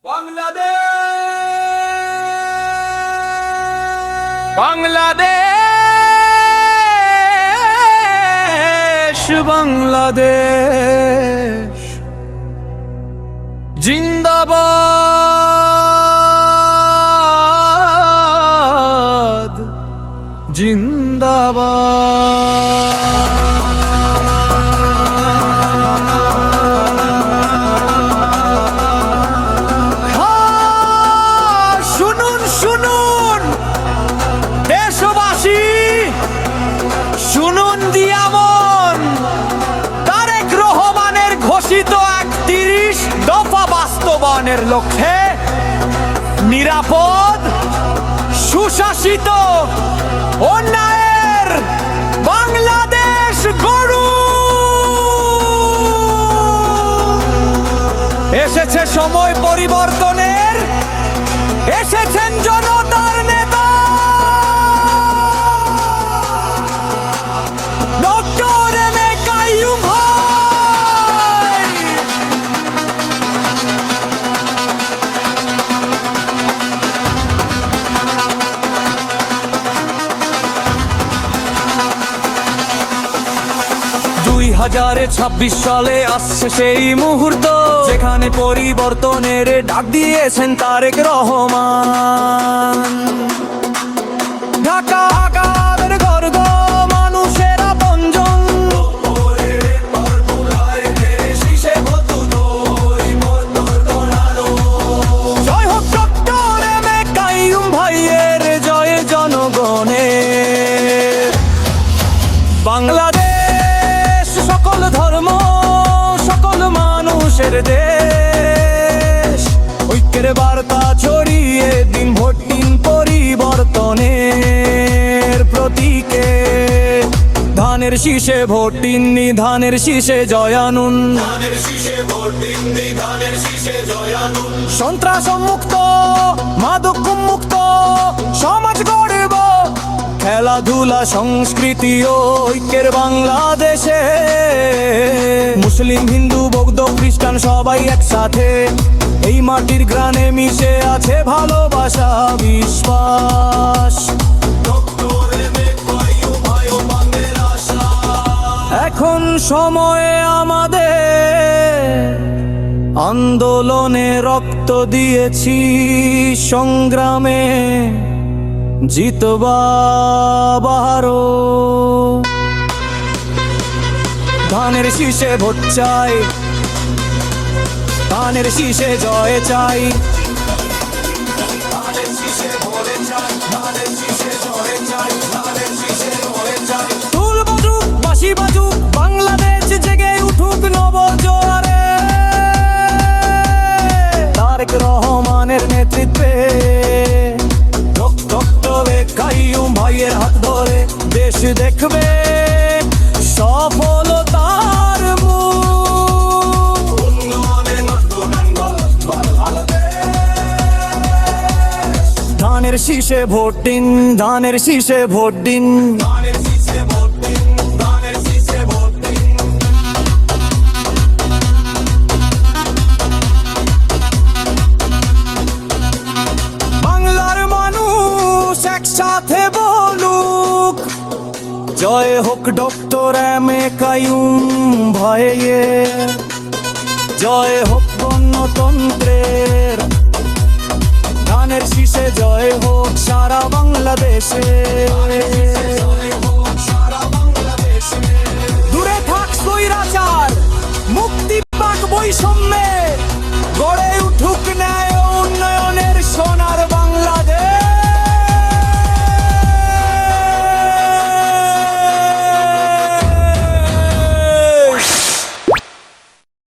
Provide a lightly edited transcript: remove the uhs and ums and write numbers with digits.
বাংলাদেশ বাংলাদেশ জিন্দাবাদ জিন্দাবাদ। শুনুন শুনুন দেশবাসী, শুনুন দিয়ামন, তারেক রহমানের ঘোষিত ৩১ দফা বাস্তবায়নের লক্ষ্যে নিরাপদ, সুশাসিত, উন্নয়নের বাংলাদেশ গড়ুন। এসেছে সময় পরিবর্তনের, এসেছেন জনতার নেতা ডক্টর এম এ কাইয়ুম ভাই। ২০২৬ সালে আসছে সেই মুহূর্ত যেখানে পরিবর্তনের ডাক দিয়েছেন তারেক রহমান। ঢাকা আকারের গর্ব মানুষের আপনজন, জয় হোক ডক্টর এম এ কাইয়ুম ভাইয়ের, জয় জনগণের। বাংলাদেশ সকল ধর্ম সকল মানুষের দেশ, ঐক্যের বার্তা ছড়িয়ে দিন ভোট দিন পরিবর্তনের প্রতীকে। ধানের শীষে ভোট দিন, ধানের শীষে জয়ানুন, সন্ত্রাস মুক্ত মাদক মুক্ত সমাজ গড়ব, খেলাধুলা সংস্কৃতি ও ঐক্যের বাংলাদেশে। মুসলিম হিন্দু বৌদ্ধ খ্রিস্টান সবাই একসাথে, এই মাটির গ্রানে মিশে আছে ভালোবাসা বিশ্বাস। এখন সময়ে আমাদের আন্দোলনে রক্ত দিয়েছি, সংগ্রামে জিতবা বাহারো। ধানের শীষে ভোট চাই, ধানের শীষে জয় চাই, তুল বাজুক বাঁশি বাজুক, বাংলাদেশ জেগে উঠুক নব জোয়ারে। তারেক রহমানের নেতৃত্বে ডক্টর কাইয়ুম ভাইয়ের হাত ধরে দেশ দেখবে সফলতার মুখ। ধানের শীষে ভোট দিন, ধানের শীষে ভোট দিন। একসাথে বলুক জয় হোক ডক্টর এম এ কাইয়ুম ভাইয়ের, জয় হোক গণতন্ত্রের। ধানের শীষে জয় হোক সারা বাংলাদেশে, দূরে থাক স্বৈরাচার, মুক্তি পাক বৈষম্যের।